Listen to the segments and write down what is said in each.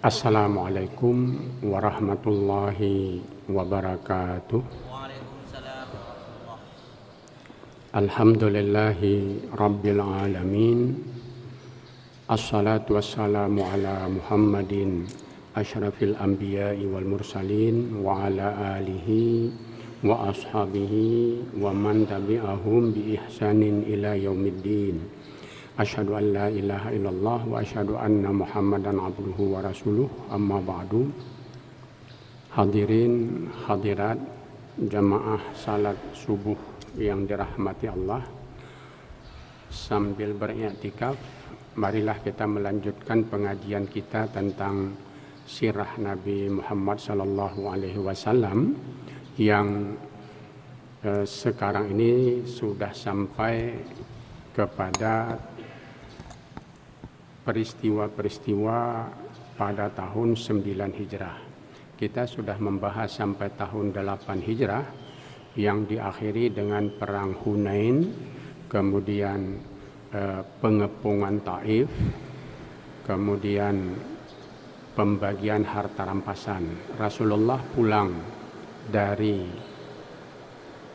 Assalamualaikum warahmatullahi wabarakatuh. Waalaikumsalam warahmatullahi. Alhamdulillahi rabbil alamin. Assalatu wassalamu ala Muhammadin asyrafil anbiya'i wal mursalin wa ala alihi wa ashabihi wa man tabi'ahum bi ihsanin ila yaumiddin. Asyhadu an la ilaha illallah wa asyhadu anna Muhammadan abduhu wa rasuluh. Amma ba'du. Hadirin hadirat jamaah salat subuh yang dirahmati Allah, sambil beriktikaf, marilah kita melanjutkan pengajian kita tentang sirah Nabi Muhammad sallallahu alaihi wasallam yang sekarang ini sudah sampai kepada peristiwa-peristiwa pada tahun 9 Hijrah. Kita sudah membahas sampai tahun 8 Hijrah yang diakhiri dengan perang Hunain, kemudian pengepungan Taif, kemudian pembagian harta rampasan. Rasulullah pulang dari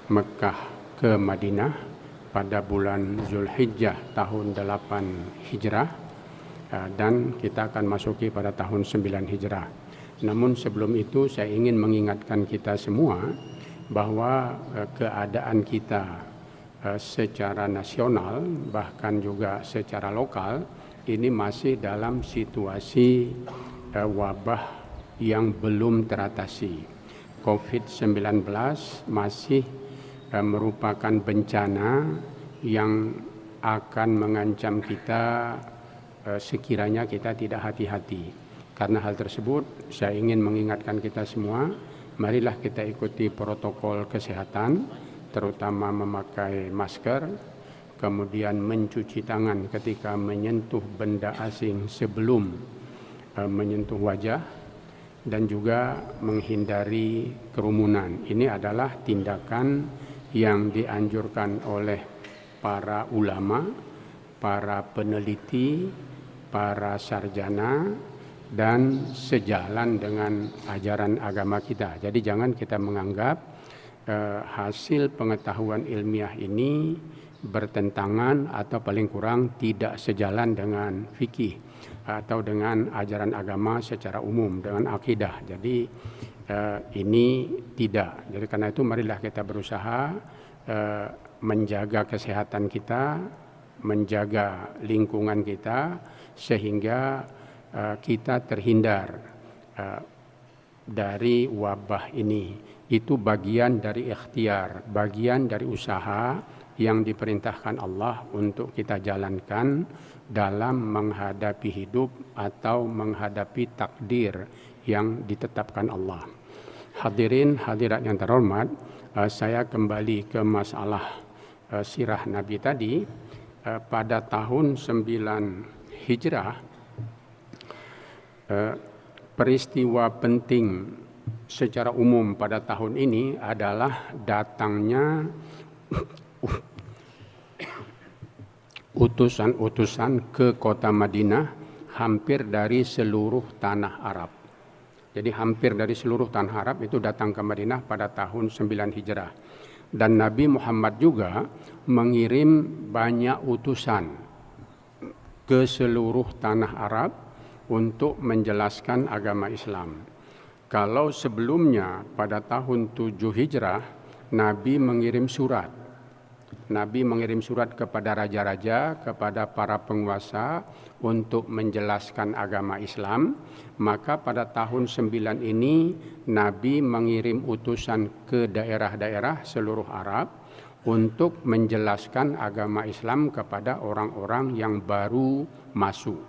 Mekah ke Madinah pada bulan Zulhijjah tahun 8 Hijrah, dan kita akan masuki pada tahun 9 Hijrah. Namun sebelum itu saya ingin mengingatkan kita semua bahwa keadaan kita secara nasional bahkan juga secara lokal ini masih dalam situasi wabah yang belum teratasi. COVID-19 masih merupakan bencana yang akan mengancam kita sekiranya kita tidak hati-hati. Karena hal tersebut saya ingin mengingatkan kita semua, marilah kita ikuti protokol kesehatan, terutama memakai masker, kemudian mencuci tangan ketika menyentuh benda asing sebelum menyentuh wajah, dan juga menghindari kerumunan. Ini adalah tindakan yang dianjurkan oleh para ulama, para peneliti, para sarjana, dan sejalan dengan ajaran agama kita. Jadi jangan kita menganggap hasil pengetahuan ilmiah ini bertentangan atau paling kurang tidak sejalan dengan fikih atau dengan ajaran agama secara umum, dengan akidah. Jadi ini tidak. Jadi karena itu marilah kita berusaha menjaga kesehatan kita, menjaga lingkungan kita, sehingga kita terhindar dari wabah ini. Itu bagian dari ikhtiar, bagian dari usaha yang diperintahkan Allah untuk kita jalankan dalam menghadapi hidup atau menghadapi takdir yang ditetapkan Allah. Hadirin hadirat yang terhormat, saya kembali ke masalah sirah Nabi tadi. Pada tahun 9 Hijrah, peristiwa penting secara umum pada tahun ini adalah datangnya utusan-utusan ke kota Madinah hampir dari seluruh tanah Arab. Jadi hampir dari seluruh tanah Arab itu datang ke Madinah pada tahun 9 Hijrah. Dan Nabi Muhammad juga mengirim banyak utusan ke seluruh tanah Arab untuk menjelaskan agama Islam. Kalau sebelumnya pada tahun 7 Hijrah, Nabi mengirim surat. Nabi mengirim surat kepada raja-raja, kepada para penguasa untuk menjelaskan agama Islam. Maka pada tahun 9 ini Nabi mengirim utusan ke daerah-daerah seluruh Arab untuk menjelaskan agama Islam kepada orang-orang yang baru masuk.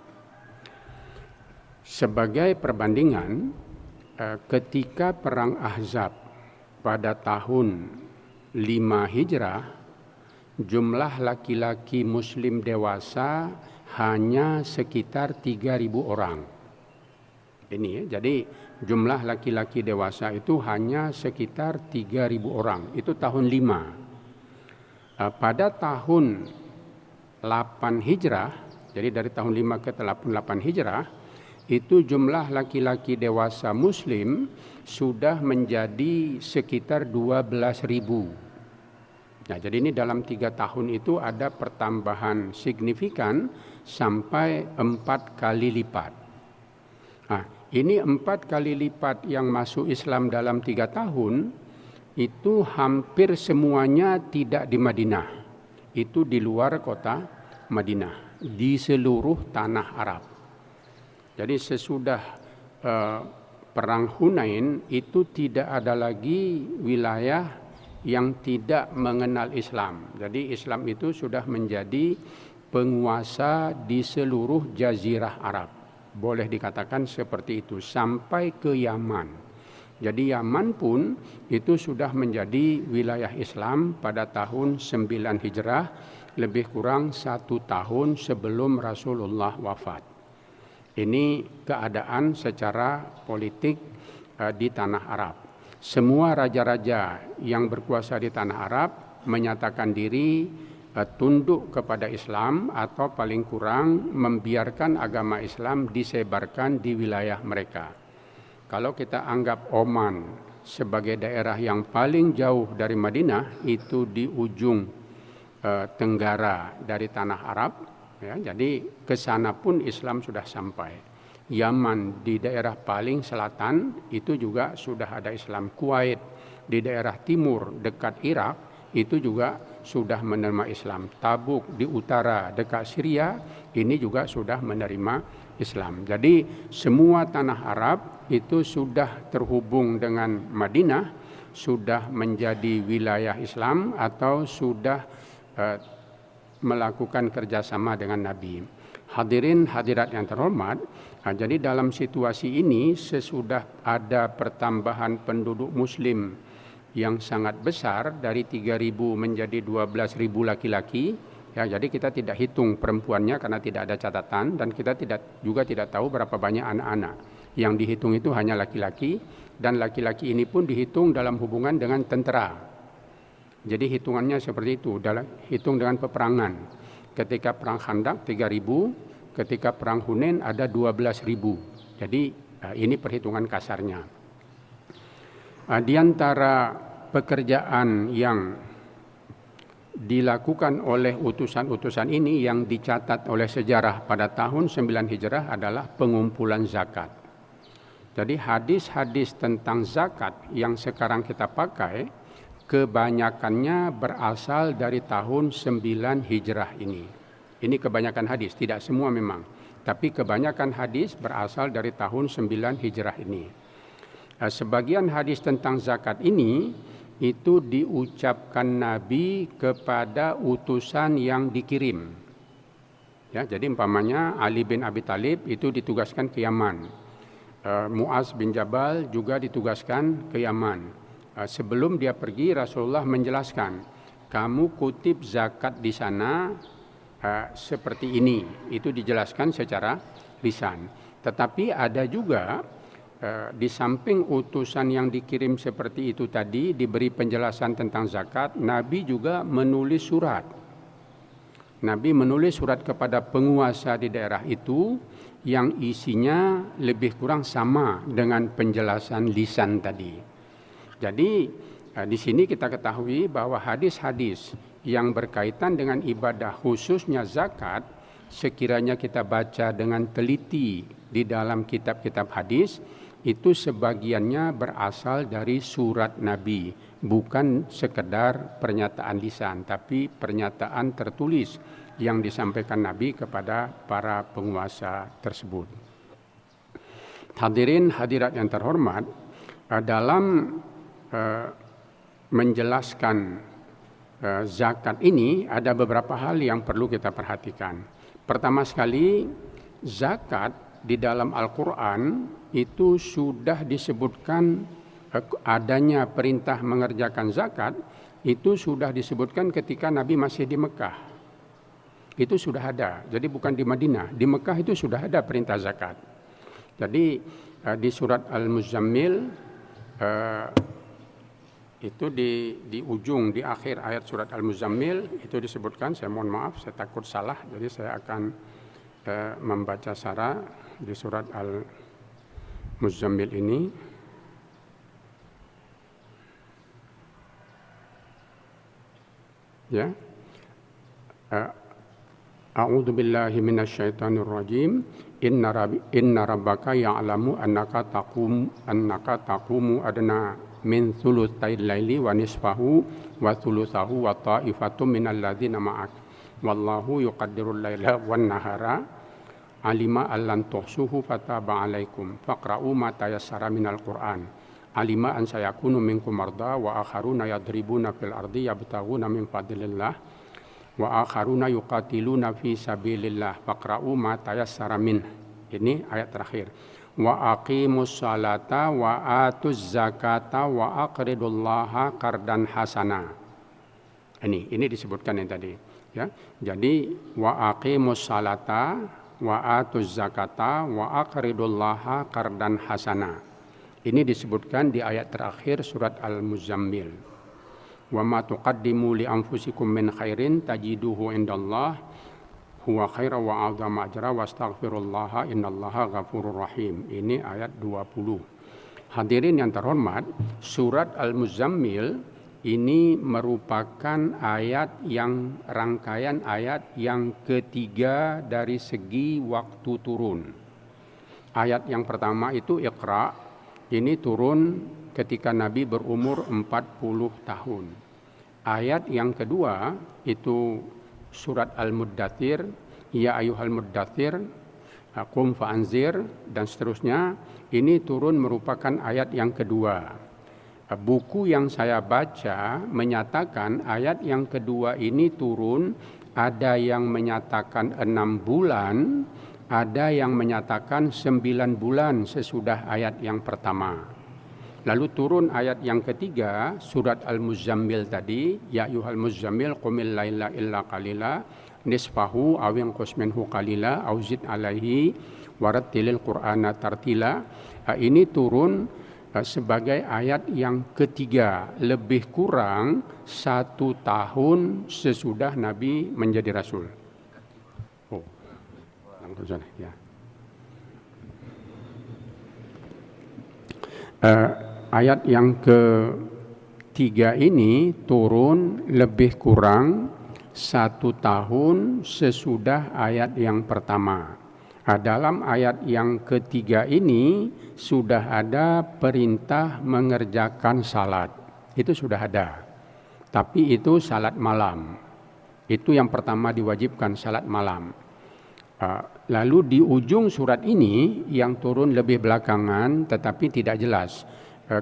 Sebagai perbandingan, ketika perang Ahzab pada tahun 5 Hijrah, jumlah laki-laki muslim dewasa hanya sekitar 3.000 orang. Ini ya, jadi jumlah laki-laki dewasa itu hanya sekitar 3.000 orang. Itu tahun 5. Pada tahun 8 Hijrah, jadi dari tahun 5 ke 8 Hijrah, itu jumlah laki-laki dewasa Muslim sudah menjadi sekitar 12.000. Nah, jadi ini dalam 3 tahun itu ada pertambahan signifikan sampai 4 kali lipat. Nah, ini 4 kali lipat yang masuk Islam dalam 3 tahun itu hampir semuanya tidak di Madinah. Itu di luar kota Madinah, di seluruh tanah Arab. Jadi sesudah perang Hunain itu tidak ada lagi wilayah yang tidak mengenal Islam. Jadi Islam itu sudah menjadi penguasa di seluruh jazirah Arab. Boleh dikatakan seperti itu sampai ke Yaman. Jadi Yaman pun itu sudah menjadi wilayah Islam pada tahun 9 Hijrah, lebih kurang 1 tahun sebelum Rasulullah wafat. Ini keadaan secara politik di tanah Arab. Semua raja-raja yang berkuasa di tanah Arab menyatakan diri tunduk kepada Islam atau paling kurang membiarkan agama Islam disebarkan di wilayah mereka. Kalau kita anggap Oman sebagai daerah yang paling jauh dari Madinah, itu di ujung tenggara dari tanah Arab, ya, jadi ke sana pun Islam sudah sampai. Yaman di daerah paling selatan itu juga sudah ada Islam. Kuwait di daerah timur dekat Irak itu juga sudah menerima Islam. Tabuk di utara dekat Syria ini juga sudah menerima Islam. Jadi semua tanah Arab itu sudah terhubung dengan Madinah, sudah menjadi wilayah Islam atau sudah melakukan kerjasama dengan Nabi. Hadirin hadirat yang terhormat, jadi dalam situasi ini sesudah ada pertambahan penduduk Muslim yang sangat besar dari 3.000 menjadi 12.000 laki-laki, ya, jadi kita tidak hitung perempuannya karena tidak ada catatan, dan kita juga tidak tahu berapa banyak anak-anak. Yang dihitung itu hanya laki-laki, dan laki-laki ini pun dihitung dalam hubungan dengan tentara. Jadi hitungannya seperti itu, hitung dengan peperangan. Ketika perang Khandaq 3.000, ketika perang Hunain ada 12.000. Jadi ini perhitungan kasarnya. Di antara pekerjaan yang dilakukan oleh utusan-utusan ini yang dicatat oleh sejarah pada tahun 9 Hijrah adalah pengumpulan zakat. Jadi hadis-hadis tentang zakat yang sekarang kita pakai kebanyakannya berasal dari tahun 9 Hijrah ini. Ini kebanyakan hadis, tidak semua memang, tapi kebanyakan hadis berasal dari tahun 9 Hijrah ini. Sebagian hadis tentang zakat ini itu diucapkan Nabi kepada utusan yang dikirim. Ya, jadi umpamanya Ali bin Abi Thalib itu ditugaskan ke Yaman. Muaz bin Jabal juga ditugaskan ke Yaman. Sebelum dia pergi, Rasulullah menjelaskan, kamu kutip zakat di sana seperti ini. Itu dijelaskan secara lisan. Tetapi ada juga di samping utusan yang dikirim seperti itu tadi diberi penjelasan tentang zakat, Nabi juga menulis surat. Nabi menulis surat kepada penguasa di daerah itu yang isinya lebih kurang sama dengan penjelasan lisan tadi. Jadi di sini kita ketahui bahwa hadis-hadis yang berkaitan dengan ibadah khususnya zakat, sekiranya kita baca dengan teliti di dalam kitab-kitab hadis, itu sebagiannya berasal dari surat Nabi, bukan sekedar pernyataan lisan, tapi pernyataan tertulis yang disampaikan Nabi kepada para penguasa tersebut. Hadirin hadirat yang terhormat, dalam menjelaskan zakat ini ada beberapa hal yang perlu kita perhatikan. Pertama sekali, zakat di dalam Al-Quran itu sudah disebutkan adanya perintah mengerjakan zakat, itu sudah disebutkan ketika Nabi masih di Mekah. Itu sudah ada, jadi bukan di Madinah. Di Mekah itu sudah ada perintah zakat. Jadi di surat Al-Muzammil itu di ujung, di akhir ayat surat Al-Muzammil itu disebutkan, saya mohon maaf, saya takut salah, jadi saya akan membaca secara di surat Al-Muzammil ini. Ya. A'udzu billahi minasyaitonir rajim. Inna rabbaka ya'lamu annaka taqumu adna min thulutsayil laili wa nisfahu wa thulutsahu wa ta'ifatum minal ladzina ma'ak. Wallahu yuqaddirul laila wan nahara alima allan tuhsuhu fataba 'alaikum faqra'u ma tayassara minal qur'an. Alima an sayakunu minkum marda wa akharuna yadribuna fil ardi yabtaghuna min fadlillah wa akharuna yuqatiluna fi sabilillah faqra'u ma tayassara min. Ini ayat terakhir. Wa aqimus salata wa atuz zakata wa aqridullaha qardan hasana. Ini disebutkan yang tadi, ya. Jadi wa aqimus salata wa atuz zakata wa aqridullaha qardan hasana. Ini disebutkan di ayat terakhir surat Al-Muzammil. Wa ma tuqaddimu li anfusikum min khairin tajiduhu indallah huwa khaira wa a'zama ajra wastaghfirullaha innallaha ghafurur rahim. Ini ayat 20. Hadirin yang terhormat, surat Al-Muzammil ini merupakan rangkaian ayat yang ketiga dari segi waktu turun. Ayat yang pertama itu Iqra. Ini turun ketika Nabi berumur 40 tahun. Ayat yang kedua itu surat Al-Muddatsir, ya ayyuhal muddatsir, qum fa'anzir, dan seterusnya. Ini turun merupakan ayat yang kedua. Buku yang saya baca menyatakan ayat yang kedua ini turun, ada yang menyatakan 6 bulan, ada yang menyatakan 9 bulan sesudah ayat yang pertama. Lalu turun ayat yang ketiga, surat Al-Muzammil tadi, ya ayyuhal muzammil qumil laila illa qalila nisfahu aw yanqus minhu qalila aw zid alaihi warattilil qur'ana tartila. Ini turun sebagai ayat yang ketiga, lebih kurang 1 tahun sesudah Nabi menjadi Rasul. Ya. Ayat yang ketiga ini turun lebih kurang 1 tahun sesudah ayat yang pertama. Dalam ayat yang ketiga ini sudah ada perintah mengerjakan salat. Itu sudah ada. Tapi itu salat malam. Itu yang pertama diwajibkan, salat malam. Lalu di ujung surat ini yang turun lebih belakangan tetapi tidak jelas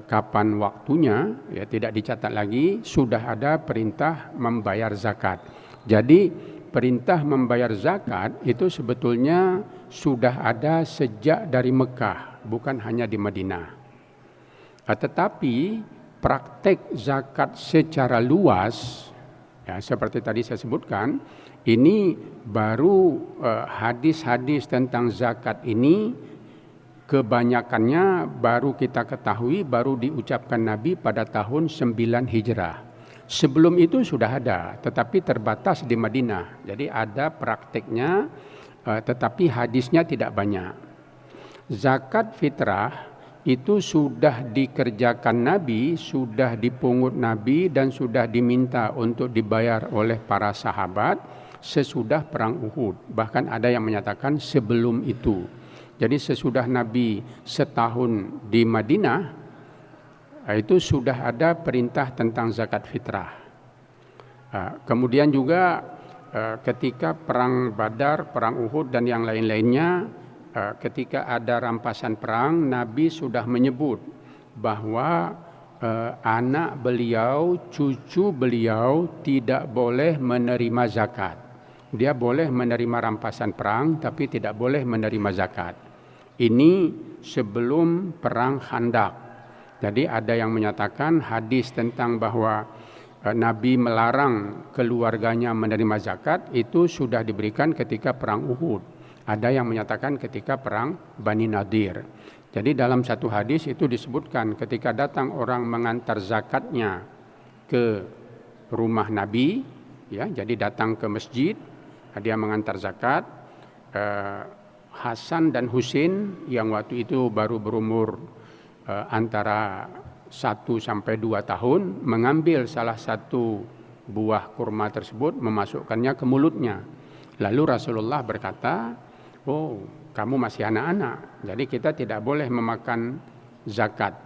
kapan waktunya, ya tidak dicatat lagi, sudah ada perintah membayar zakat. Jadi perintah membayar zakat itu sebetulnya sudah ada sejak dari Mekah, bukan hanya di Madinah. Tetapi praktek zakat secara luas, ya seperti tadi saya sebutkan, ini baru hadis-hadis tentang zakat ini kebanyakannya baru kita ketahui, baru diucapkan Nabi pada tahun 9 Hijrah. Sebelum itu sudah ada, tetapi terbatas di Madinah. Jadi ada prakteknya, tetapi hadisnya tidak banyak. Zakat fitrah itu sudah dikerjakan Nabi, sudah dipungut Nabi, dan sudah diminta untuk dibayar oleh para sahabat sesudah perang Uhud. Bahkan ada yang menyatakan sebelum itu. Jadi sesudah Nabi setahun di Madinah, itu sudah ada perintah tentang zakat fitrah. Kemudian juga ketika perang Badar, perang Uhud dan yang lain-lainnya, ketika ada rampasan perang, Nabi sudah menyebut bahwa anak beliau, cucu beliau tidak boleh menerima zakat. Dia boleh menerima rampasan perang tapi tidak boleh menerima zakat. Ini sebelum perang Khandaq. Jadi ada yang menyatakan hadis tentang bahwa Nabi melarang keluarganya menerima zakat itu sudah diberikan ketika perang Uhud. Ada yang menyatakan ketika perang Bani Nadir. Jadi dalam satu hadis itu disebutkan ketika datang orang mengantar zakatnya ke rumah Nabi, ya, jadi datang ke masjid, dia mengantar zakat, Hasan dan Husin yang waktu itu baru berumur antara 1 sampai 2 tahun, mengambil salah satu buah kurma tersebut, memasukkannya ke mulutnya. Lalu Rasulullah berkata, "Oh, kamu masih anak-anak, jadi kita tidak boleh memakan zakat.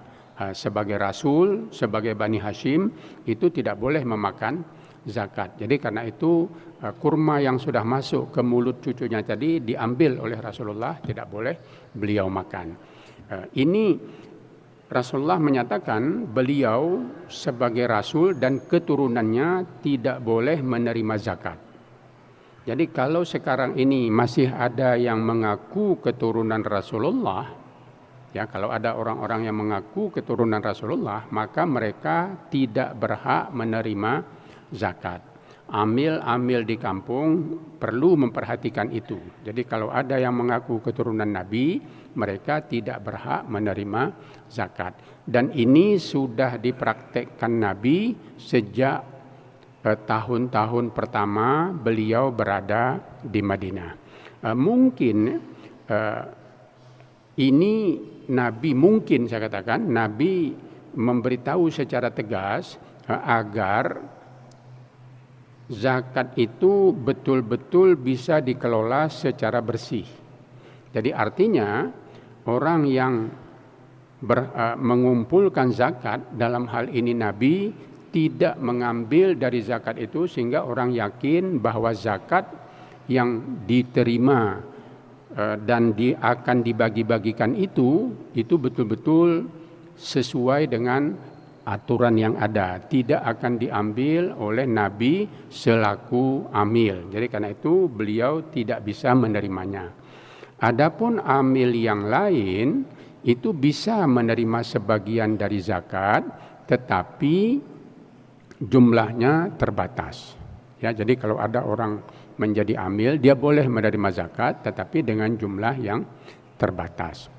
Sebagai Rasul, sebagai Bani Hashim, itu tidak boleh memakan zakat." Jadi karena itu kurma yang sudah masuk ke mulut cucunya tadi diambil oleh Rasulullah, tidak boleh beliau makan. Ini Rasulullah menyatakan beliau sebagai Rasul dan keturunannya tidak boleh menerima zakat. Jadi kalau sekarang ini masih ada yang mengaku keturunan Rasulullah, ya, kalau ada orang-orang yang mengaku keturunan Rasulullah, maka mereka tidak berhak menerima zakat. Amil-amil di kampung perlu memperhatikan itu. Jadi kalau ada yang mengaku keturunan Nabi, mereka tidak berhak menerima zakat. Dan ini sudah dipraktekkan Nabi sejak tahun-tahun pertama beliau berada di Madinah. Mungkin ini Nabi, mungkin saya katakan Nabi memberitahu secara tegas agar zakat itu betul-betul bisa dikelola secara bersih. Jadi artinya orang yang mengumpulkan zakat, dalam hal ini Nabi tidak mengambil dari zakat itu sehingga orang yakin bahwa zakat yang diterima dan akan dibagi-bagikan itu betul-betul sesuai dengan aturan yang ada, tidak akan diambil oleh Nabi selaku amil. Jadi karena itu beliau tidak bisa menerimanya. Adapun amil yang lain itu bisa menerima sebagian dari zakat, tetapi jumlahnya terbatas. Ya, jadi kalau ada orang menjadi amil, dia boleh menerima zakat, tetapi dengan jumlah yang terbatas.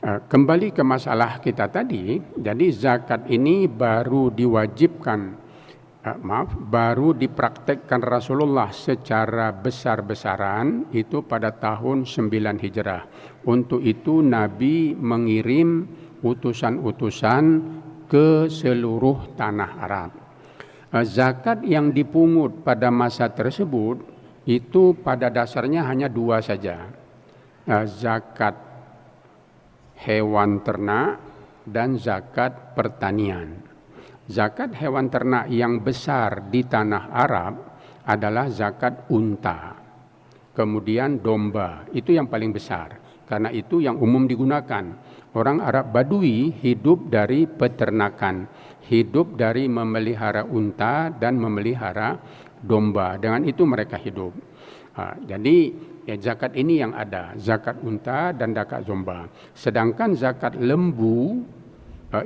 Kembali ke masalah kita tadi, jadi zakat ini baru baru dipraktekkan Rasulullah secara besar-besaran itu pada tahun 9 Hijrah. Untuk itu Nabi mengirim utusan-utusan ke seluruh tanah Arab. Zakat yang dipungut pada masa tersebut itu pada dasarnya hanya 2 saja. Zakat hewan ternak dan zakat pertanian. Zakat hewan ternak yang besar di tanah Arab adalah zakat unta, kemudian domba, itu yang paling besar karena itu yang umum digunakan. Orang Arab Badui hidup dari peternakan, hidup dari memelihara unta dan memelihara domba, dengan itu mereka hidup. Jadi zakat ini yang ada, zakat unta dan zakat domba. Sedangkan zakat lembu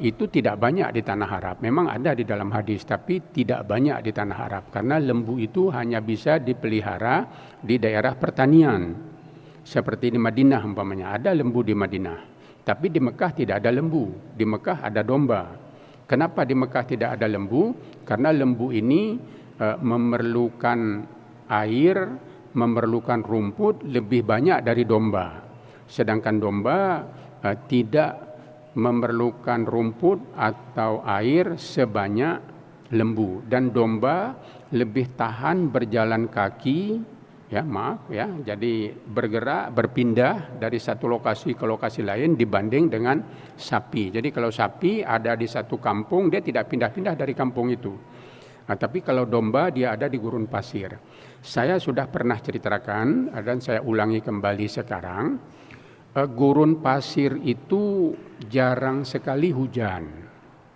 itu tidak banyak di tanah Arab. Memang ada di dalam hadis, tapi tidak banyak di tanah Arab. Karena lembu itu hanya bisa dipelihara di daerah pertanian. Seperti di Madinah umpamanya, ada lembu di Madinah. Tapi di Mekah tidak ada lembu, di Mekah ada domba. Kenapa di Mekah tidak ada lembu? Karena lembu ini memerlukan air, memerlukan rumput lebih banyak dari domba. Sedangkan domba tidak memerlukan rumput atau air sebanyak lembu, dan domba lebih tahan berjalan kaki, jadi bergerak, berpindah dari satu lokasi ke lokasi lain dibanding dengan sapi. Jadi kalau sapi ada di satu kampung, dia tidak pindah-pindah dari kampung itu. Tapi kalau domba dia ada di gurun pasir. Saya sudah pernah ceritakan dan saya ulangi kembali sekarang. Gurun pasir itu jarang sekali hujan.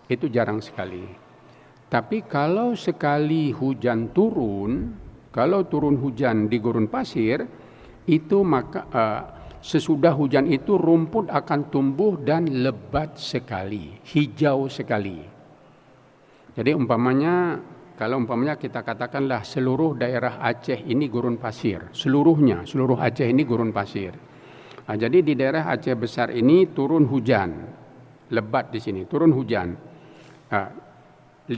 Itu jarang sekali. Tapi kalau sekali hujan turun, kalau turun hujan di gurun pasir, itu maka sesudah hujan itu rumput akan tumbuh dan lebat sekali, hijau sekali. Jadi kalau umpamanya kita katakanlah seluruh daerah Aceh ini gurun pasir, seluruh Aceh ini gurun pasir. Jadi di daerah Aceh besar ini turun hujan, lebat di sini, turun hujan. 15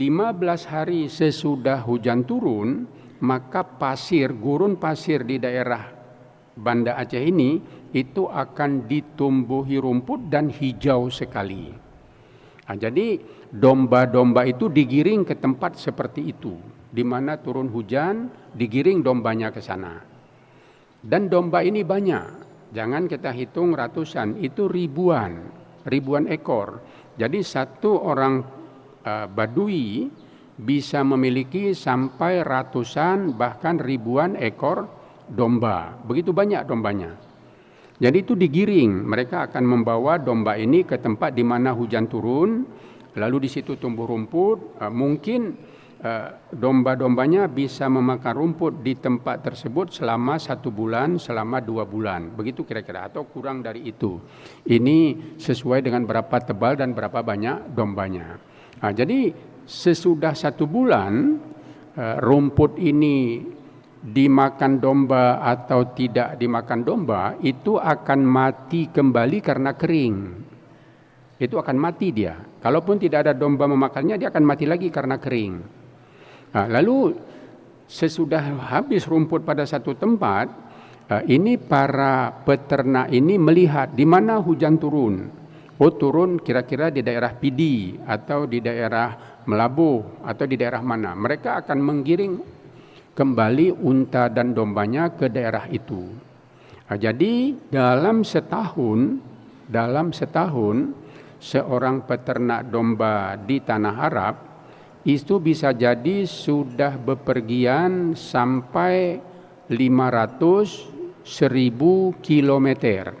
hari sesudah hujan turun, maka gurun pasir di daerah Banda Aceh ini itu akan ditumbuhi rumput dan hijau sekali. Nah, jadi domba-domba itu digiring ke tempat seperti itu, di mana turun hujan, digiring dombanya ke sana. Dan domba ini banyak, jangan kita hitung ratusan, itu ribuan ekor. Jadi satu orang Badui bisa memiliki sampai ratusan bahkan ribuan ekor domba. Begitu banyak dombanya. Jadi itu digiring, mereka akan membawa domba ini ke tempat di mana hujan turun, lalu di situ tumbuh rumput. Mungkin domba-dombanya bisa memakan rumput di tempat tersebut selama 1 bulan, selama 2 bulan, begitu kira-kira, atau kurang dari itu. Ini sesuai dengan berapa tebal dan berapa banyak dombanya. Nah, jadi sesudah 1 bulan rumput ini dimakan domba atau tidak dimakan domba, itu akan mati kembali karena kering. Itu akan mati dia. Kalaupun tidak ada domba memakannya, dia akan mati lagi karena kering. Nah, lalu sesudah habis rumput pada satu tempat, ini para peternak ini melihat di mana hujan turun. Oh, turun kira-kira di daerah Pidi atau di daerah Melabuh atau di daerah mana. Mereka akan menggiring kembali unta dan dombanya ke daerah itu. Nah, jadi dalam setahun seorang peternak domba di Tanah Arab itu bisa jadi sudah bepergian sampai 500-1000 kilometer.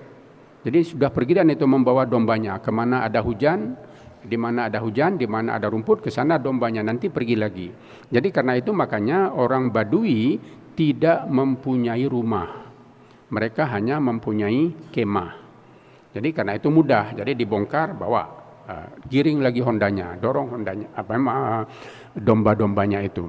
Jadi sudah pergi dan itu membawa dombanya kemana ada hujan, di mana ada hujan, di mana ada rumput, ke sana dombanya nanti pergi lagi. Jadi karena itu makanya orang Badui tidak mempunyai rumah. Mereka hanya mempunyai kemah. Jadi karena itu mudah, jadi dibongkar, bawa, giring lagi hondanya, dorong hondanya, domba-dombanya itu.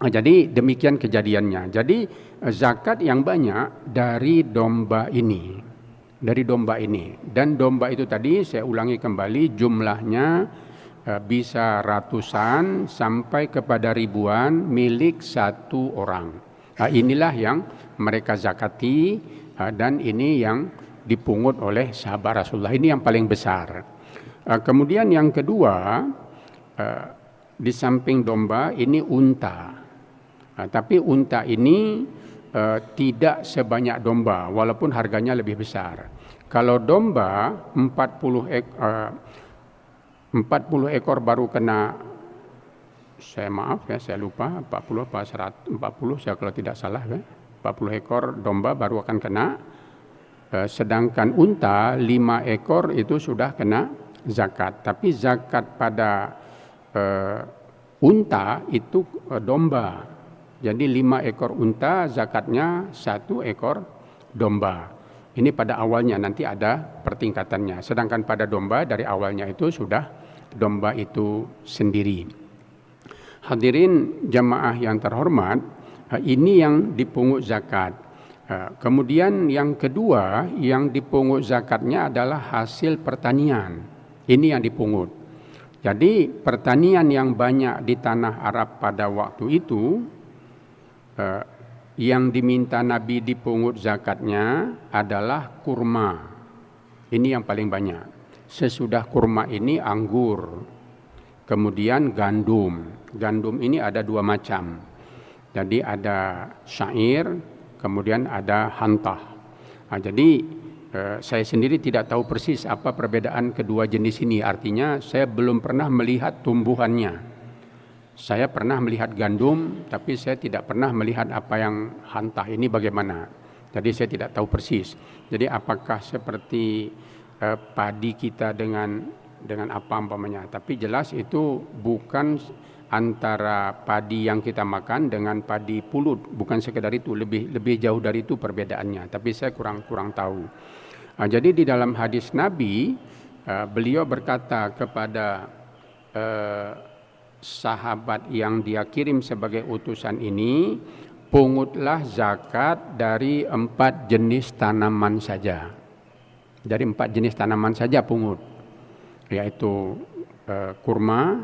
Jadi demikian kejadiannya. Jadi zakat yang banyak dari domba ini. Dan domba itu tadi saya ulangi kembali, jumlahnya bisa ratusan sampai kepada ribuan milik satu orang. Nah, inilah yang mereka zakati dan ini yang dipungut oleh sahabat Rasulullah. Ini yang paling besar. Kemudian yang kedua, di samping domba ini unta. Tapi unta ini tidak sebanyak domba walaupun harganya lebih besar. Kalau domba 40 ekor baru kena, saya lupa 40 apa 140 saya kalau tidak salah, 40 ekor domba baru akan kena. Sedangkan unta 5 ekor itu sudah kena zakat. Tapi zakat pada unta itu domba. Jadi 5 ekor unta zakatnya 1 ekor domba. Ini pada awalnya, nanti ada pertingkatannya. Sedangkan pada domba dari awalnya itu sudah domba itu sendiri. Hadirin jamaah yang terhormat, ini yang dipungut zakat. Kemudian yang kedua yang dipungut zakatnya adalah hasil pertanian. Ini yang dipungut. Jadi pertanian yang banyak di tanah Arab pada waktu itu, yang diminta Nabi dipungut zakatnya adalah kurma. Ini yang paling banyak. Sesudah kurma ini anggur, kemudian gandum. Gandum ini ada 2 macam. Jadi ada syair, kemudian ada hantah. Nah, jadi saya sendiri tidak tahu persis apa perbedaan kedua jenis ini. Artinya saya belum pernah melihat tumbuhannya. Saya pernah melihat gandum, tapi saya tidak pernah melihat apa yang hantah ini bagaimana. Jadi saya tidak tahu persis. Jadi apakah seperti padi kita dengan apa umpamanya. Tapi jelas itu bukan antara padi yang kita makan dengan padi pulut. Bukan sekedar itu, lebih jauh dari itu perbedaannya. Tapi saya kurang tahu. Jadi di dalam hadis Nabi, beliau berkata kepada sahabat yang dia kirim sebagai utusan ini, pungutlah zakat dari 4 jenis tanaman saja. Dari 4 jenis tanaman saja pungut, yaitu kurma,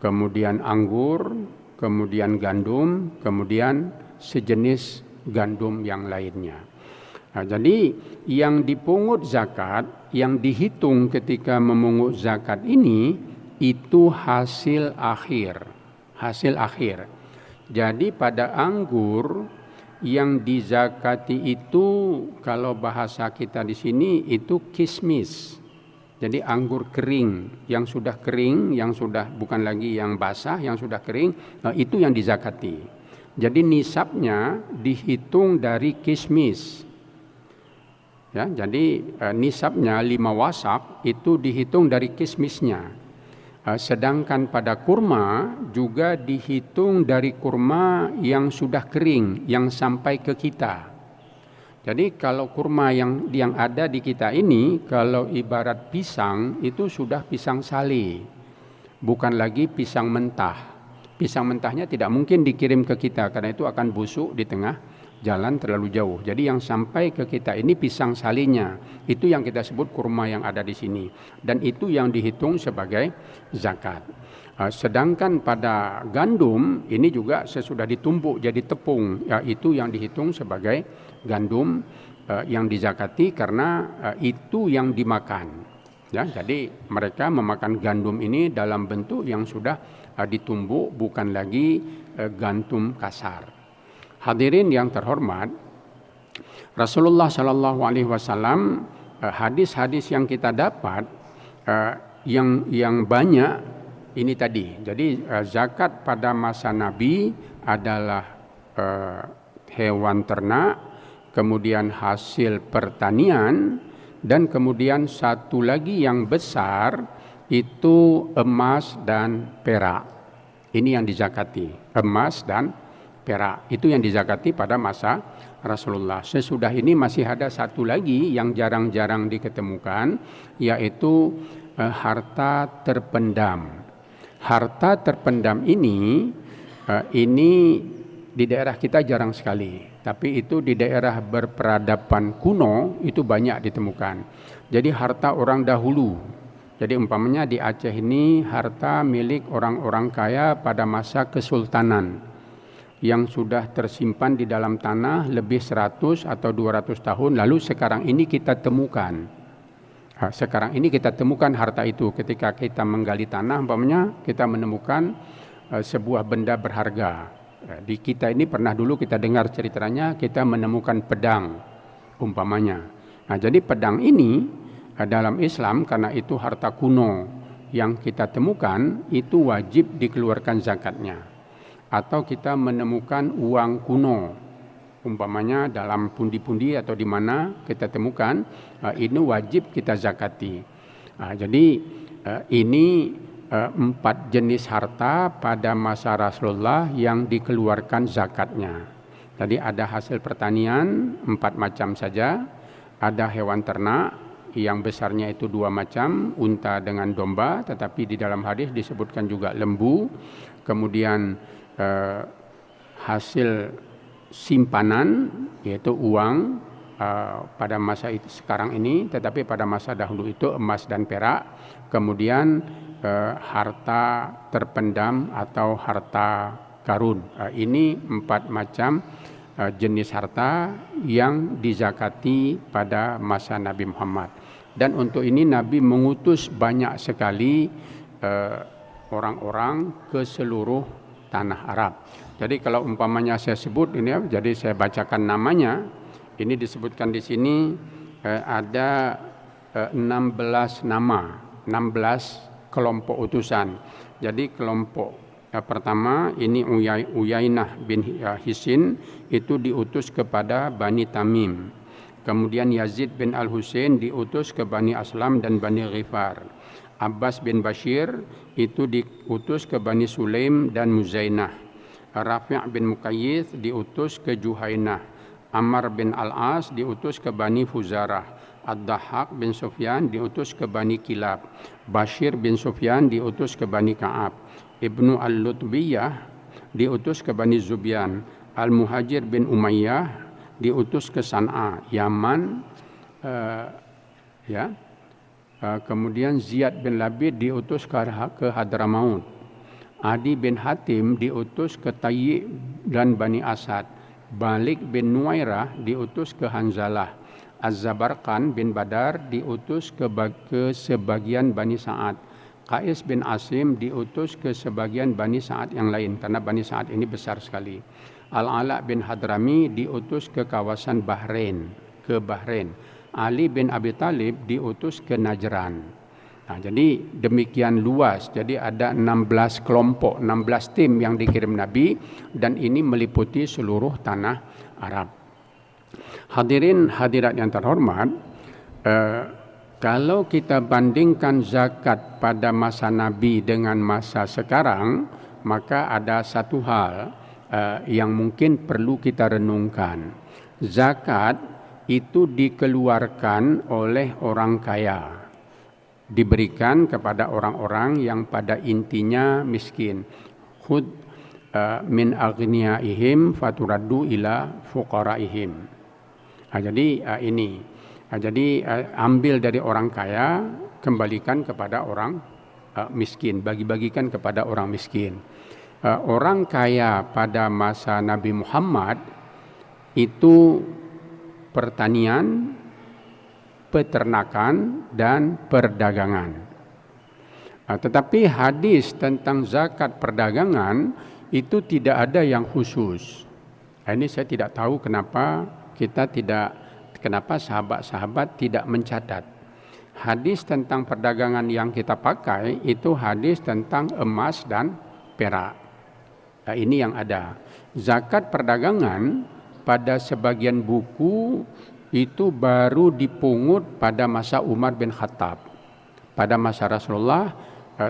kemudian anggur, kemudian gandum, kemudian sejenis gandum yang lainnya. Jadi yang dipungut zakat, yang dihitung ketika memungut zakat ini itu hasil akhir. Hasil akhir. Jadi pada anggur yang dizakati itu kalau bahasa kita di sini itu kismis. Jadi anggur kering, yang sudah kering, yang sudah bukan lagi yang basah, yang sudah kering, itu yang dizakati. Jadi nisabnya dihitung dari kismis. Ya, jadi nisabnya 5 wasak itu dihitung dari kismisnya. Sedangkan pada kurma juga dihitung dari kurma yang sudah kering, yang sampai ke kita. Jadi kalau kurma yang ada di kita ini, kalau ibarat pisang itu sudah pisang sali, bukan lagi pisang mentah. Pisang mentahnya tidak mungkin dikirim ke kita karena itu akan busuk di tengah jalan terlalu jauh. Jadi yang sampai ke kita ini pisang salinya. Itu yang kita sebut kurma yang ada di sini. Dan itu yang dihitung sebagai zakat. Sedangkan pada gandum ini juga sesudah ditumbuk jadi tepung. Ya, itu yang dihitung sebagai gandum yang dizakati karena itu yang dimakan. Ya, jadi mereka memakan gandum ini dalam bentuk yang sudah ditumbuk, bukan lagi gandum kasar. Hadirin yang terhormat, Rasulullah Shallallahu Alaihi Wasallam hadis-hadis yang kita dapat yang banyak ini tadi. Jadi zakat pada masa Nabi adalah hewan ternak, kemudian hasil pertanian, dan kemudian satu lagi yang besar itu emas dan perak. Ini yang dizakati, emas dan perak. Itu yang dizakati pada masa Rasulullah. Sesudah ini masih ada satu lagi yang jarang-jarang diketemukan, yaitu harta terpendam. Harta terpendam ini di daerah kita jarang sekali, tapi itu di daerah berperadaban kuno itu banyak ditemukan. Jadi harta orang dahulu. Jadi umpamanya di Aceh ini harta milik orang-orang kaya pada masa kesultanan yang sudah tersimpan di dalam tanah lebih 100 atau 200 tahun lalu sekarang ini kita temukan. Sekarang ini kita temukan harta itu ketika kita menggali tanah, umpamanya kita menemukan sebuah benda berharga. Di kita ini pernah dulu kita dengar ceritanya kita menemukan pedang umpamanya. Nah, jadi pedang ini dalam Islam karena itu harta kuno yang kita temukan itu wajib dikeluarkan zakatnya. Atau kita menemukan uang kuno, umpamanya dalam pundi-pundi atau di mana kita temukan, ini wajib kita zakati. Jadi ini 4 jenis harta pada masa Rasulullah yang dikeluarkan zakatnya. Tadi ada hasil pertanian 4 macam saja, ada hewan ternak yang besarnya itu 2 macam, unta dengan domba, tetapi di dalam hadis disebutkan juga lembu, kemudian hasil simpanan yaitu uang pada masa itu sekarang ini, tetapi pada masa dahulu itu emas dan perak, kemudian harta terpendam atau harta karun. Ini 4 macam jenis harta yang dizakati pada masa Nabi Muhammad. Dan untuk ini Nabi mengutus banyak sekali orang-orang ke seluruh tanah Arab. Jadi kalau umpamanya saya sebut ini, jadi saya bacakan namanya. Ini disebutkan di sini ada 16 nama, 16 kelompok utusan. Jadi kelompok pertama ini Uyainah bin Hisin itu diutus kepada Bani Tamim. Kemudian Yazid bin Al-Husain diutus ke Bani Aslam dan Bani Ghifar. Abbas bin Bashir itu diutus ke Bani Sulaim dan Muzainah. Rafi' bin Muqayyith diutus ke Juhainah. Ammar bin Al-As diutus ke Bani Fuzarah. Ad-Dahhak bin Sufyan diutus ke Bani Kilab. Bashir bin Sufyan diutus ke Bani Ka'ab. Ibnu Al-Lutbiyah diutus ke Bani Zubyan. Al-Muhajir bin Umayyah diutus ke San'a, Yaman. Kemudian Ziyad bin Labid diutus ke Hadramaut. Adi bin Hatim diutus ke Tayyi dan Bani Asad. Malik bin Nuwairah diutus ke Hanzalah. Az-Zabarqan bin Badar diutus ke sebagian Bani Sa'ad. Qais bin Asim diutus ke sebagian Bani Sa'ad yang lain, karena Bani Sa'ad ini besar sekali. Al-Ala bin Hadrami diutus ke kawasan Bahrain, Ali bin Abi Thalib diutus ke Najran. Nah, jadi demikian luas. Jadi ada 16 kelompok, 16 tim yang dikirim Nabi, dan ini meliputi seluruh tanah Arab. Hadirin hadirat yang terhormat, kalau kita bandingkan zakat pada masa Nabi dengan masa sekarang, maka ada satu hal yang mungkin perlu kita renungkan. Zakat itu dikeluarkan oleh orang kaya, diberikan kepada orang-orang yang pada intinya miskin. Khud min aghniyaihim faturaddu ila fuqaraihim. Jadi ambil dari orang kaya, kembalikan kepada orang miskin, bagi-bagikan kepada orang miskin. Orang kaya pada masa Nabi Muhammad itu pertanian, peternakan, dan perdagangan. Tetapi hadis tentang zakat perdagangan itu tidak ada yang khusus. Ini saya tidak tahu kenapa sahabat-sahabat tidak mencatat. Hadis tentang perdagangan yang kita pakai itu hadis tentang emas dan perak. Ini yang ada. Zakat perdagangan pada sebagian buku itu baru dipungut pada masa Umar bin Khattab. Pada masa Rasulullah,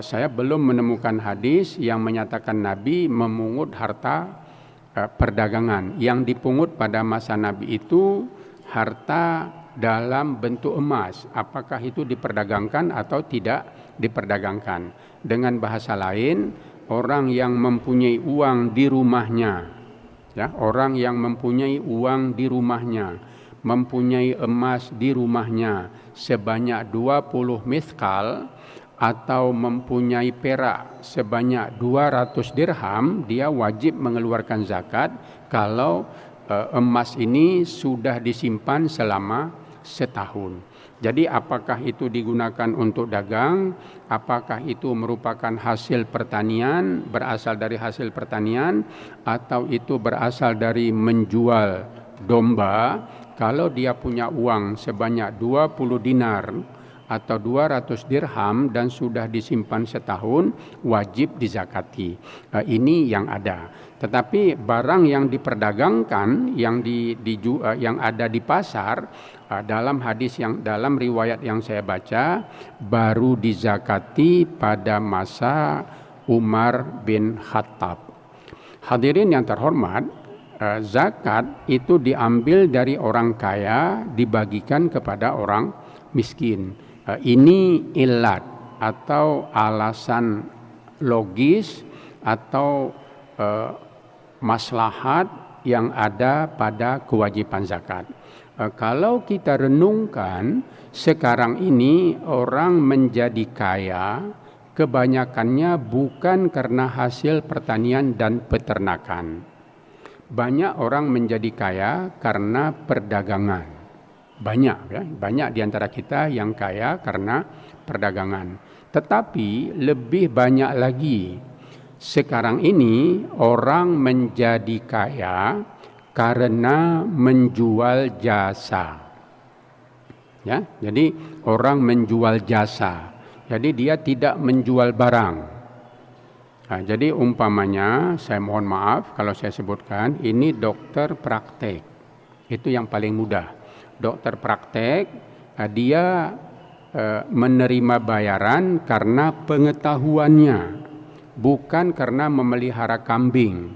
saya belum menemukan hadis yang menyatakan Nabi memungut harta perdagangan. Yang dipungut pada masa Nabi itu harta dalam bentuk emas. Apakah itu diperdagangkan atau tidak diperdagangkan? Dengan bahasa lain, orang yang mempunyai uang di rumahnya, orang yang mempunyai uang di rumahnya, mempunyai emas di rumahnya sebanyak 20 miskal, atau mempunyai perak sebanyak 200 dirham, dia wajib mengeluarkan zakat kalau emas ini sudah disimpan selama setahun. Jadi apakah itu digunakan untuk dagang, apakah itu merupakan hasil pertanian, berasal dari hasil pertanian, atau itu berasal dari menjual domba, kalau dia punya uang sebanyak 20 dinar atau 200 dirham dan sudah disimpan setahun, wajib dizakati. Ini yang ada. Tetapi barang yang diperdagangkan, yang ada di pasar, dalam hadis dalam riwayat yang saya baca, baru dizakati pada masa Umar bin Khattab. Hadirin yang terhormat, zakat itu diambil dari orang kaya, dibagikan kepada orang miskin. Ini ilat atau alasan logis atau maslahat yang ada pada kewajiban zakat. Kalau kita renungkan, sekarang ini orang menjadi kaya kebanyakannya bukan karena hasil pertanian dan peternakan. Banyak orang menjadi kaya karena perdagangan. Banyak di antara kita yang kaya karena perdagangan. Tetapi lebih banyak lagi, sekarang ini orang menjadi kaya karena menjual jasa. Jadi orang menjual jasa. Jadi dia tidak menjual barang. Jadi umpamanya, saya mohon maaf kalau saya sebutkan, ini dokter praktek. Itu yang paling mudah. Dokter praktek, dia menerima bayaran karena pengetahuannya, bukan karena memelihara kambing,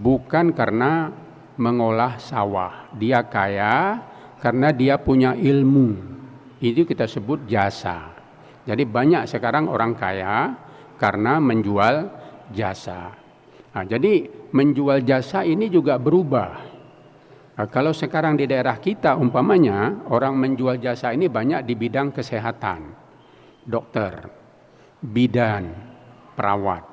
bukan karena mengolah sawah. Dia kaya karena dia punya ilmu. Itu kita sebut jasa. Jadi banyak sekarang orang kaya karena menjual jasa. Jadi menjual jasa ini juga berubah. Kalau sekarang di daerah kita umpamanya orang menjual jasa ini banyak di bidang kesehatan, dokter, bidan, perawat.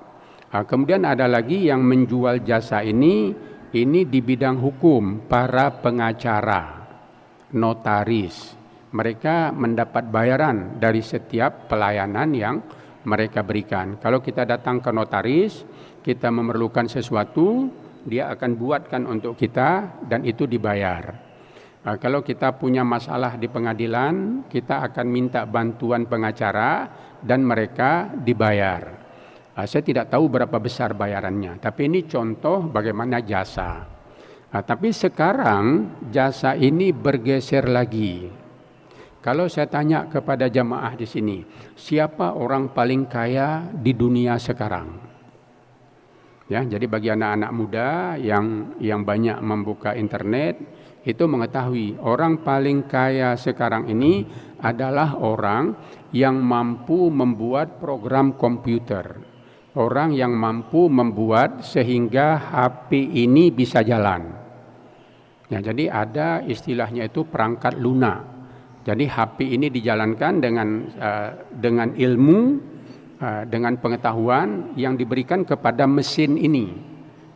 Kemudian ada lagi yang menjual jasa ini ini di bidang hukum, para pengacara, notaris, mereka mendapat bayaran dari setiap pelayanan yang mereka berikan. Kalau kita datang ke notaris, kita memerlukan sesuatu, dia akan buatkan untuk kita dan itu dibayar. Kalau kita punya masalah di pengadilan, kita akan minta bantuan pengacara dan mereka dibayar. Saya tidak tahu berapa besar bayarannya, tapi ini contoh bagaimana jasa. Tapi sekarang jasa ini bergeser lagi. Kalau saya tanya kepada jamaah di sini, siapa orang paling kaya di dunia sekarang? Ya, jadi bagi anak-anak muda yang banyak membuka internet, itu mengetahui orang paling kaya sekarang ini adalah orang yang mampu membuat program komputer. Orang yang mampu membuat sehingga HP ini bisa jalan. Ya, jadi ada istilahnya itu perangkat lunak. Jadi HP ini dijalankan dengan ilmu, dengan pengetahuan yang diberikan kepada mesin ini,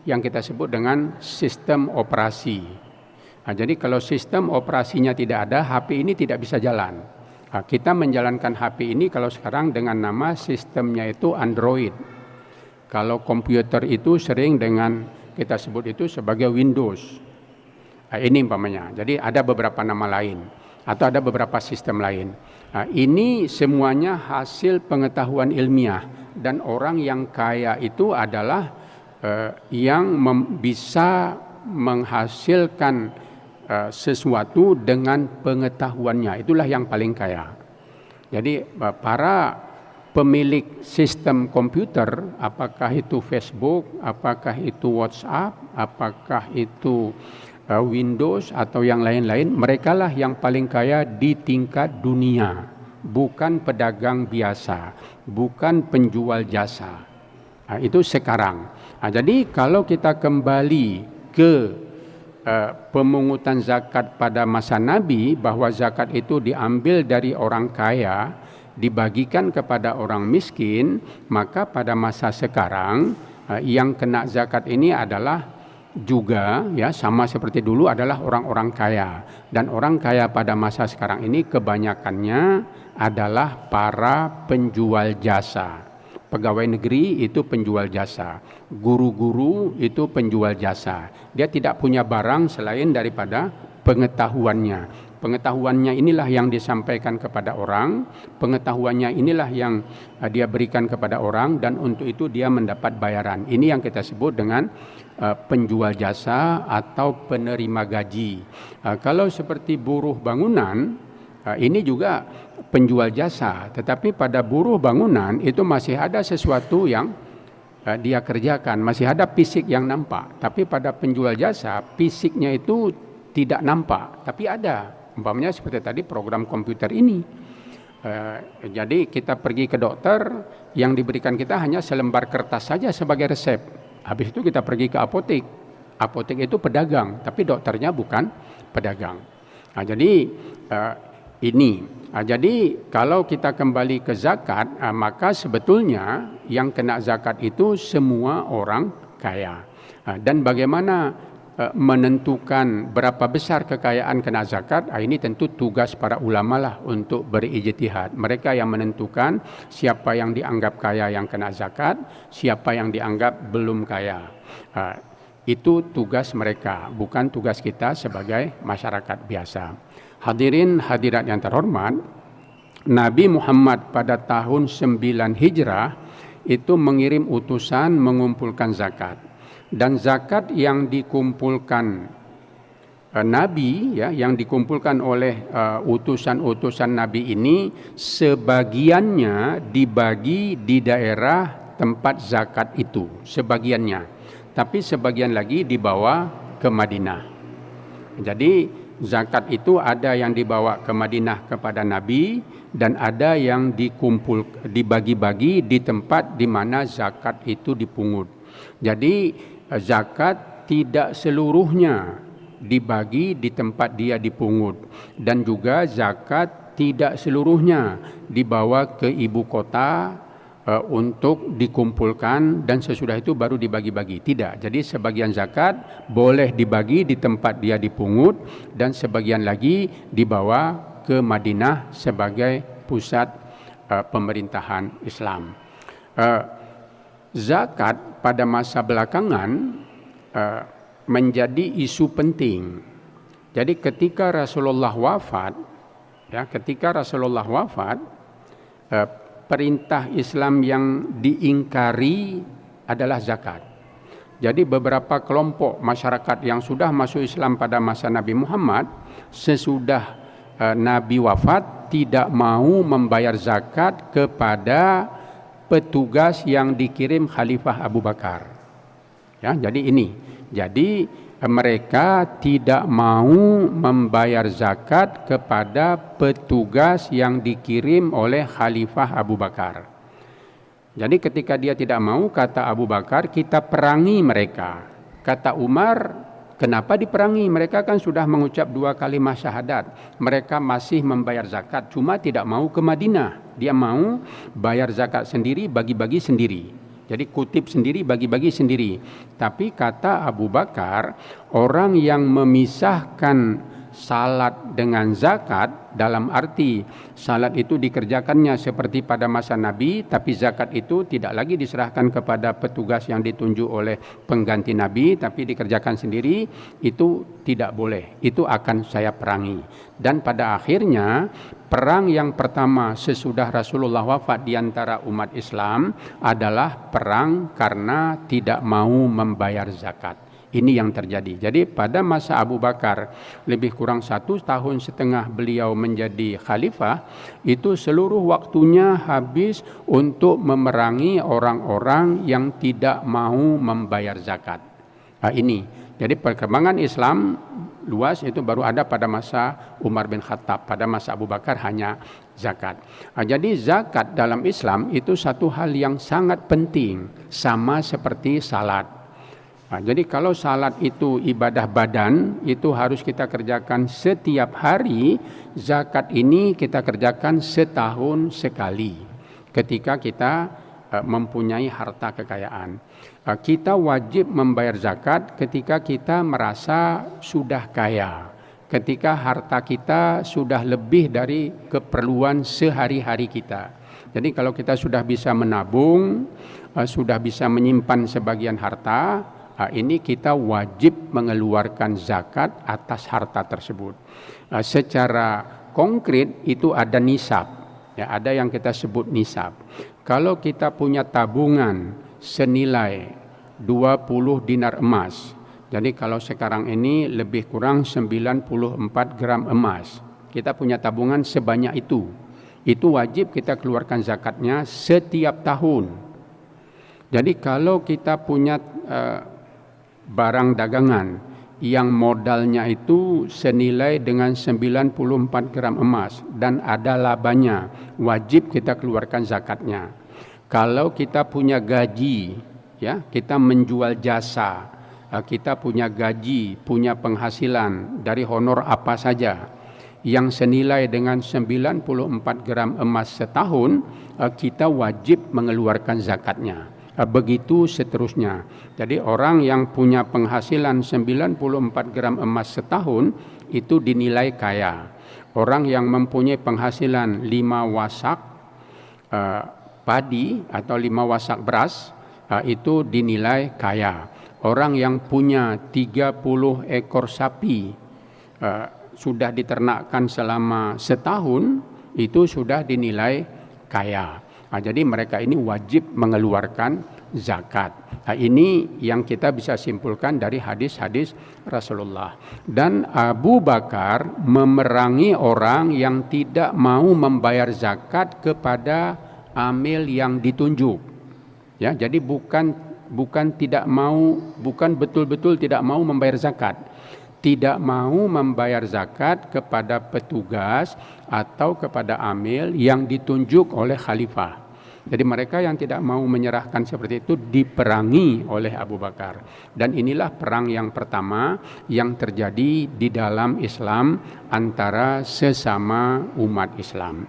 yang kita sebut dengan sistem operasi. Jadi kalau sistem operasinya tidak ada, HP ini tidak bisa jalan. Kita menjalankan HP ini kalau sekarang dengan nama sistemnya itu Android. Kalau komputer itu sering dengan kita sebut itu sebagai Windows. Ini umpamanya. Jadi ada beberapa nama lain atau ada beberapa sistem lain. Ini semuanya hasil pengetahuan ilmiah dan orang yang kaya itu adalah yang bisa menghasilkan sesuatu dengan pengetahuannya. Itulah yang paling kaya. Jadi para pemilik sistem komputer, apakah itu Facebook, apakah itu WhatsApp, apakah itu Windows atau yang lain-lain, merekalah yang paling kaya di tingkat dunia, bukan pedagang biasa, bukan penjual jasa. Itu sekarang. Jadi kalau kita kembali ke pemungutan zakat pada masa Nabi, bahwa zakat itu diambil dari orang kaya, dibagikan kepada orang miskin, maka pada masa sekarang yang kena zakat ini adalah juga ya sama seperti dulu adalah orang-orang kaya, dan orang kaya pada masa sekarang ini kebanyakannya adalah para penjual jasa. Pegawai negeri itu penjual jasa, guru-guru itu penjual jasa. Dia tidak punya barang selain daripada pengetahuannya. Pengetahuannya inilah yang disampaikan kepada orang, pengetahuannya inilah yang dia berikan kepada orang, dan untuk itu dia mendapat bayaran. Ini yang kita sebut dengan penjual jasa atau penerima gaji. Kalau seperti buruh bangunan, ini juga penjual jasa, tetapi pada buruh bangunan itu masih ada sesuatu yang dia kerjakan, masih ada fisik yang nampak. Tapi pada penjual jasa, fisiknya itu tidak nampak, tapi ada. Umpamanya seperti tadi program komputer ini. Jadi kita pergi ke dokter, yang diberikan kita hanya selembar kertas saja sebagai resep. Habis itu kita pergi ke apotek. Apotek itu pedagang, tapi dokternya bukan pedagang. Jadi ini. Jadi kalau kita kembali ke zakat, maka sebetulnya yang kena zakat itu semua orang kaya. Dan bagaimana menentukan berapa besar kekayaan kena zakat, ini tentu tugas para ulama lah untuk berijtihad. Mereka yang menentukan siapa yang dianggap kaya yang kena zakat, siapa yang dianggap belum kaya. Itu tugas mereka, bukan tugas kita sebagai masyarakat biasa. Hadirin hadirat yang terhormat, Nabi Muhammad pada tahun 9 Hijrah itu mengirim utusan mengumpulkan zakat. Dan zakat yang dikumpulkan Nabi, ya, yang dikumpulkan oleh utusan-utusan Nabi ini, sebagiannya dibagi di daerah tempat zakat itu, sebagiannya. Tapi sebagian lagi dibawa ke Madinah. Jadi zakat itu ada yang dibawa ke Madinah kepada Nabi, dan ada yang dibagi-bagi di tempat di mana zakat itu dipungut. Jadi zakat tidak seluruhnya dibagi di tempat dia dipungut, dan juga zakat tidak seluruhnya dibawa ke ibu kota untuk dikumpulkan dan sesudah itu baru dibagi-bagi. Tidak. Jadi sebagian zakat boleh dibagi di tempat dia dipungut dan sebagian lagi dibawa ke Madinah sebagai pusat pemerintahan Islam. Zakat pada masa belakangan menjadi isu penting. Jadi ketika Rasulullah wafat, perintah Islam yang diingkari adalah zakat. Jadi beberapa kelompok masyarakat yang sudah masuk Islam pada masa Nabi Muhammad sesudah Nabi wafat tidak mau membayar zakat kepada petugas yang dikirim Khalifah Abu Bakar. Ya, jadi ini. Jadi mereka tidak mau membayar zakat kepada petugas yang dikirim oleh Khalifah Abu Bakar. Jadi ketika dia tidak mau, kata Abu Bakar, kita perangi mereka. Kata Umar, kenapa diperangi? Mereka kan sudah mengucap 2 kalimat syahadat. Mereka masih membayar zakat, cuma tidak mau ke Madinah. Dia mau bayar zakat sendiri, bagi-bagi sendiri. Jadi kutip sendiri, bagi-bagi sendiri. Tapi kata Abu Bakar, orang yang memisahkan salat dengan zakat, dalam arti salat itu dikerjakannya seperti pada masa Nabi, tapi zakat itu tidak lagi diserahkan kepada petugas yang ditunjuk oleh pengganti Nabi, tapi dikerjakan sendiri, itu tidak boleh. Itu akan saya perangi. Dan pada akhirnya perang yang pertama sesudah Rasulullah wafat di antara umat Islam adalah perang karena tidak mau membayar zakat. Ini yang terjadi. Jadi pada masa Abu Bakar, lebih kurang 1,5 tahun beliau menjadi khalifah, itu seluruh waktunya habis untuk memerangi orang-orang yang tidak mau membayar zakat. Nah, ini. Jadi perkembangan Islam luas itu baru ada pada masa Umar bin Khattab. Pada masa Abu Bakar hanya zakat. Nah, jadi zakat dalam Islam itu satu hal yang sangat penting, sama seperti salat. Nah, jadi kalau salat itu ibadah badan, itu harus kita kerjakan setiap hari. Zakat ini kita kerjakan setahun sekali ketika kita mempunyai harta kekayaan. Kita wajib membayar zakat ketika kita merasa sudah kaya, ketika harta kita sudah lebih dari keperluan sehari-hari kita. Jadi kalau kita sudah bisa menabung, sudah bisa menyimpan sebagian harta, ini kita wajib mengeluarkan zakat atas harta tersebut. Secara konkret itu ada nisab, ya, ada yang kita sebut nisab. Kalau kita punya tabungan senilai 20 dinar emas, jadi kalau sekarang ini lebih kurang 94 gram emas, kita punya tabungan sebanyak itu wajib kita keluarkan zakatnya setiap tahun. Jadi kalau kita punya barang dagangan yang modalnya itu senilai dengan 94 gram emas dan ada labanya, wajib kita keluarkan zakatnya. Kalau kita punya gaji, ya, kita menjual jasa, kita punya gaji, punya penghasilan dari honor apa saja yang senilai dengan 94 gram emas setahun, kita wajib mengeluarkan zakatnya. Begitu seterusnya. Jadi orang yang punya penghasilan 94 gram emas setahun itu dinilai kaya. Orang yang mempunyai penghasilan 5 wasak padi atau 5 wasak beras itu dinilai kaya. Orang yang punya 30 ekor sapi sudah diternakkan selama setahun itu sudah dinilai kaya. Jadi mereka ini wajib mengeluarkan zakat. Ini yang kita bisa simpulkan dari hadis-hadis Rasulullah. Dan Abu Bakar memerangi orang yang tidak mau membayar zakat kepada amil yang ditunjuk. Ya, jadi bukan tidak mau, bukan betul-betul tidak mau membayar zakat. Tidak mau membayar zakat kepada petugas atau kepada amil yang ditunjuk oleh khalifah. Jadi mereka yang tidak mau menyerahkan seperti itu diperangi oleh Abu Bakar. Dan inilah perang yang pertama yang terjadi di dalam Islam antara sesama umat Islam.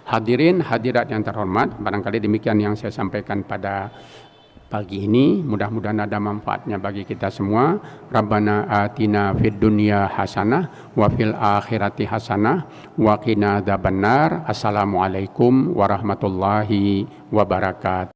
Hadirin hadirat yang terhormat, barangkali demikian yang saya sampaikan pada pagi ini. Mudah-mudahan ada manfaatnya bagi kita semua. Rabbana atina fid dunya hasanah wa fil akhirati hasanah wa qina adzabannar. Assalamualaikum warahmatullahi wabarakatuh.